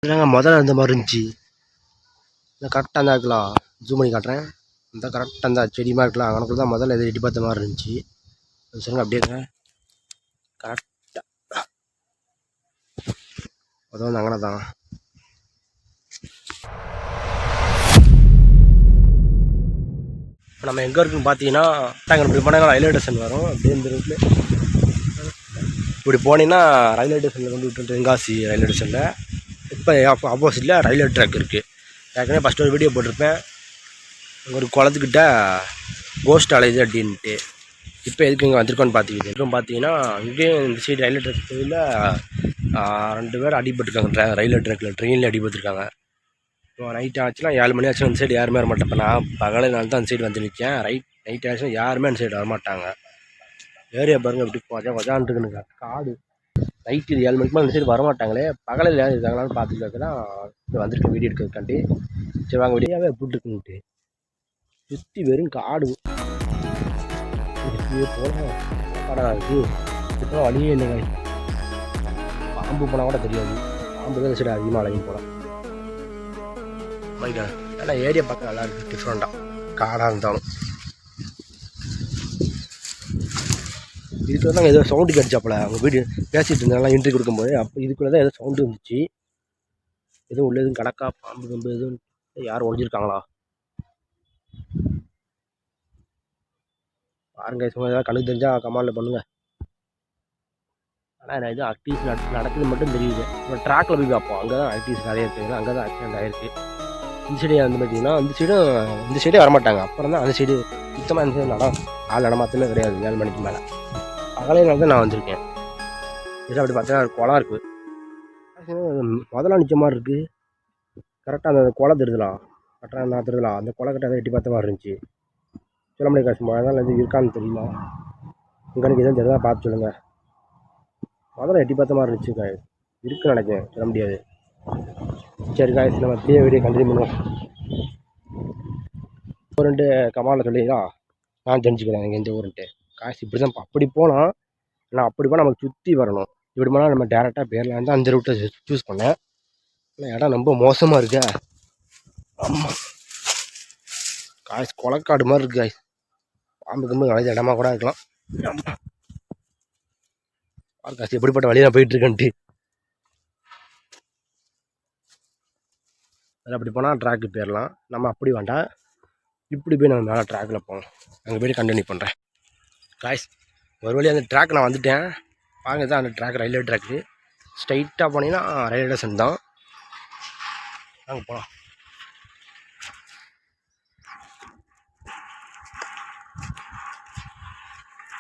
இல்லைங்க முதல்ல அந்த மாதிரி இருந்துச்சு. இந்த கரெக்டாக இருந்தால் இருக்கலாம். ஜூம் பண்ணி காட்டுறேன். இந்த கரெக்டாக இருந்தால் செடி மாதிரி இருக்கலாம். அவனுக்கு தான் முதல்ல எது எட்டி பார்த்த மாதிரி இருந்துச்சு. சொல்லுங்க அப்படியே இருங்க. கரெக்டாக அது வந்து அங்கே தான். இப்போ நம்ம எங்கே இருக்குன்னு பார்த்தீங்கன்னா நாங்கள் இப்படி போனால் ரயில்வே ஸ்டேஷன் வரும். அப்படியே இந்த ரூட்டில் இப்படி போனீங்கன்னா ரயில்வே ஸ்டேஷனில் வந்து விட்டு தென்காசி ரயில்வே ஸ்டேஷனில் இப்போ ஆப்போசிட்டில் ரயில்வே ட்ராக் இருக்குது. ஏற்கனவே ஃபஸ்ட்டு ஒரு வீடியோ போட்டிருப்பேன். ஒரு குளத்துக்கிட்ட கோஸ்ட் அலையுது அப்படின்ட்டு. இப்போ எதுக்கு இங்கே வந்திருக்கோன்னு பார்த்தீங்கன்னா இங்கேயும் இந்த சைடு ரயில்வே ட்ராக் சைடில் 2 பேர் அடிபட்டுருக்காங்க. ரயில்வே ட்ராக்கில் ட்ரெயினில் அடிபட்டுருக்காங்க. இப்போ நைட் ஆச்சுன்னா 7 மணி ஆச்சுன்னா அந்த சைடு யாருமே வரமாட்டேன். இப்போ நான் பகலினால தான் அந்த சைடு வந்து நிற்கேன். நைட் ஆச்சுன்னா யாருமே அந்த சைடு வரமாட்டாங்க. ஏரியா பாருங்கள் எப்படி கொஜான் இருக்குனுங்க. காடு நைட்டு 7 மணிக்கு மேலே அந்த சைடு வரமாட்டாங்களே. பகலில் யாரும் இருக்காங்களான்னு பார்த்துட்டு தான் வந்திருக்கேன் வீடியோ எடுக்கிறதுக்காண்டி. சரி வாங்க வீடியோவே எப்படி இருக்குன்ட்டு. சுற்றி வெறும் காடு போனால் காடாக இருக்குது. இப்போ வழியே இல்லைங்க. பாம்பு போனால் கூட தெரியாது. பாம்பு தான் சரி அதிகமாக அழகின்னு போகலாம். மைடா நல்லா ஏரியா பார்க்க நல்லா இருக்குது. டிஃப்ரெண்ட்டாக காடாக இருந்தாலும் இதுக்குள்ள தான் ஏதோ சவுண்டு கிடச்சாப்பில் அவங்க வீடியோ பேசிகிட்டு இருந்தாலும் என்ட்ரி கொடுக்கும்போது. அப்போ இதுக்குள்ளே தான் ஏதோ சவுண்டு இருந்துச்சு. எதுவும் உள்ள எதுவும் கணக்கா பாம்பு கம்பு எதுவும் யாரும் ஒழிஞ்சிருக்காங்களா பாருங்க. சும்மா ஏதாவது கணக்கு தெரிஞ்சால் கமாண்டில் பண்ணுங்கள். ஆனால் நான் எதுவும் ஆக்டிவிட்டிஸ் நடக்குது மட்டும் தெரியுது. இப்போ ட்ராக்கில் போய் பார்ப்போம். அங்கே தான் ஆக்டிவிட்டிஸ் நிறைய இருக்குது. அங்கே தான் ஆக்சிடென்ட் ஆகிருக்கு. இந்த சைடு வந்து பார்த்தீங்கன்னா இந்த சைடே வரமாட்டாங்க. அப்புறம் தான் அந்த சைடு சுத்தமாக இந்த சைடு ஆள் நடமாற்றமே கிடையாது. 7 மணிக்கு மேலே பகலையினால தான் நான் வந்திருக்கேன். இது அப்படி பார்த்தீங்கன்னா ஒரு குளம் இருக்குது. முதல்ல நிற்க மாதிரி இருக்குது. கரெக்டாக அந்த குளம் தெரியுதுலாம். கரெக்டாக நான் தெரியுதுலாம். அந்த குளக்கிட்ட அதை எட்டி பார்த்த மாதிரி இருந்துச்சு. சொல்ல முடியாது காசு மழை எதுவும் இருக்கான்னு தெரியல. உங்களுக்கு எதுவும் தெரியுதா பார்த்து சொல்லுங்கள். முதல்ல எட்டி பார்த்த மாதிரி இருந்துச்சு. இருக்குன்னு நினைக்கிறேன். சொல்ல முடியாது. சரி காய்ஸ் நம்ம அப்படியே வீடியோ கண்டினியூ பண்ணுவோம். ஒரு 2 கமாலில் சொல்லிங்களா நான் தெரிஞ்சுக்கிறேன் எனக்கு எந்த ஊருன்ட்டு. காசு இப்படி தான் அப்படி போனால் நான் அப்படி போனால் நமக்கு சுற்றி வரணும். இப்படி போனால் நம்ம டேரெக்டாக போயிடலாம் தான் அந்த ரூட்டை சூஸ் பண்ணேன். ஆனால் இடம் ரொம்ப மோசமாக இருக்கா. ஆமாம் காய்ஸ் கொலக்காடு மாதிரி இருக்கு. காய்ஸ் பாம்பு கம்பு கலைஞ்ச இடமா கூட இருக்கலாம். காசு எப்படிப்பட்ட வழியாக நான் போயிட்டுருக்கேன்ட்டு. அதில் அப்படி போனால் ட்ராக்கு போயிடலாம். நம்ம அப்படி வேண்டாம் இப்படி போய் நம்ம மேலே ட்ராக்கில் போகணும். அங்கே போய்ட்டு கண்டினியூ பண்ணுறேன். காய்ஸ் ஒரு வழி அந்த ட்ராக் நான் வந்துட்டேன். வாங்க தான் அந்த ட்ராக் ரயில்வே ட்ராக்கு. ஸ்ட்ரைட்டாக போனீங்கன்னா ரயில்வே ஸ்டேஷன் தான். அங்கே போகலாம்.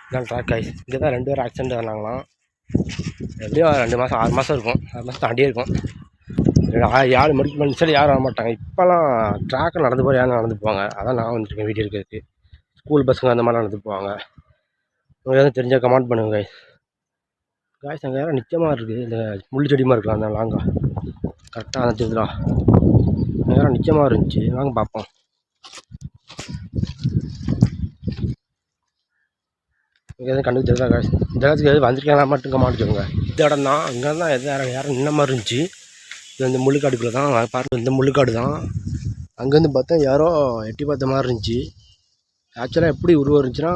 இதான் ட்ராக் காய்ஸ். இங்கே தான் 2 பேர் ஆக்சிடென்ட் ஆனாங்களாம். எப்படியும் 2 மாதம் 6 மாதம் இருக்கும். 6 மாதம் தாண்டியே இருக்கும். 7 மணிக்கு மேலே சரி யாரும் வரமாட்டாங்க. இப்போலாம் ட்ராக்கில் நடந்து போகிற யாரும் நடந்து போவாங்க. அதான் நான் வந்துருக்கேன் வீடியோ இருக்கிறதுக்கு. ஸ்கூல் பசங்க அந்த மாதிரி நடந்து போவாங்க. உங்களுக்கு எதாவது தெரிஞ்சால் கமெண்ட் பண்ணுங்க காய்ஸ். காய்ஸ் அங்கே யாரும் நிச்சயமாக இருக்குது. இந்த முள் செடிமா இருக்கலாம் அந்த லாங்கா கரெக்டாக அந்த தெரியுதுடா. அங்கே யாரும் நிச்சயமாக இருந்துச்சு. வாங்க பார்ப்போம். இங்கே எதுவும் கண்டுக்கு தெரியுதா காய்ஸ். இந்த இடத்துக்கு எதுவும் வந்திருக்கீங்களா மட்டும் கமெண்ட் சொல்லுங்க. இந்த இடம் தான் அங்கே தான் எதாவது யாரும் நின்ன மாதிரி இருந்துச்சு. இது இந்த முள்ளுக்காடுக்குள்ளே தான் பாருங்கள். இந்த முள்ளுக்காடு தான். அங்கேருந்து பார்த்தா யாரோ எட்டி பார்த்த மாதிரி இருந்துச்சு. ஆக்சுவலாக எப்படி உருவம் இருந்துச்சுன்னா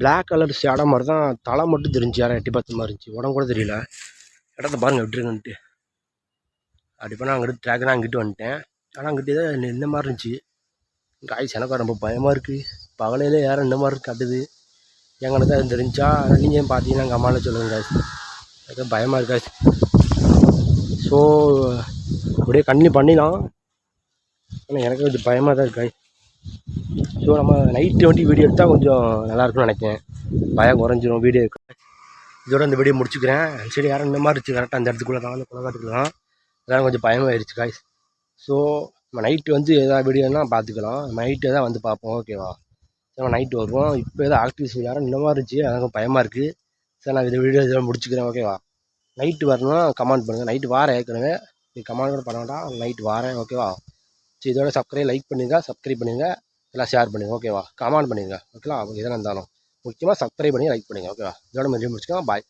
பிளாக் கலர் சேடை மாதிரி தான். தலை மட்டும் தெரிஞ்சு யாரும் எட்டி பார்த்த மாதிரி இருந்துச்சு. உடம்பு கூட தெரியல. இடத்த பாருங்கள் எப்படி இருக்குன்ட்டு. அப்படி பண்ணால் அங்கிட்டு ட்ராக்னா அங்கிட்டு வந்துட்டேன். ஆனால் அங்கிட்டு தான் இந்த மாதிரி இருந்துச்சு. காய்ஸ் எனக்கு ரொம்ப பயமாக இருக்குது. பகலையிலே யாரும் இந்த மாதிரி காட்டுது. எங்களுக்கு தான் தெரிஞ்சா நீங்கள் பார்த்தீங்கன்னா கமாலில் சொல்லுங்கள் காய்ஸ். எனக்கு பயமாக இருக்கா. ஸோ அப்படியே கண்டினியூ பண்ணிடலாம். ஆனால் எனக்கு கொஞ்சம் பயமாக தான் இருக்கா. ஸோ நம்ம நைட்டு வண்டி வீடியோ எடுத்தால் கொஞ்சம் நல்லாயிருக்குன்னு நினைக்கிறேன். பயம் குறைஞ்சிரும் வீடியோ. இதோட இந்த வீடியோ முடிச்சுக்கிறேன். சரி யாரும் இந்த மாதிரி இருந்துச்சு கரெக்டாக அந்த இடத்துக்குள்ளே தான் அந்த குளக்காட்டுக்குள்ள தான். அதெல்லாம் கொஞ்சம் பயமாகிடுச்சு காய்ஸ். ஸோ நம்ம நைட்டு வந்து எதாவது வீடியோனா பார்த்துக்கலாம். நைட்டு தான் வந்து பார்ப்போம். ஓகேவா. நம்ம நைட்டு வருவோம். இப்போ எதாவது ஆக்டிவிஸ் யாரும் இந்த மாதிரி இருந்துச்சு. எனக்கு பயமாக இருக்குது. சரி நான் இந்த வீடியோ இதெல்லாம் முடிச்சுக்கிறேன். ஓகேவா. நைட்டு வரணும்னா கமெண்ட் பண்ணுங்கள். நைட்டு வாரேன் ஏற்கனவே. நீ கமெண்ட் கூட பண்ண வேண்டாம். நைட்டு வாரேன். ஓகேவா. சரி இதோட லைக் பண்ணுங்கள். சப்ஸ்கிரைப் பண்ணுங்கள். எல்லாம் ஷேர் பண்ணுங்கள். ஓகேவா. கமெண்ட் பண்ணுங்கள். ஓகேவா. எதனா இருந்தாலும் முக்கியமாக சப்ஸ்கிரைப் பண்ணி லைக் பண்ணுங்கள். ஓகேவா. இதோட முடிச்சுக்கலாம். பாய்.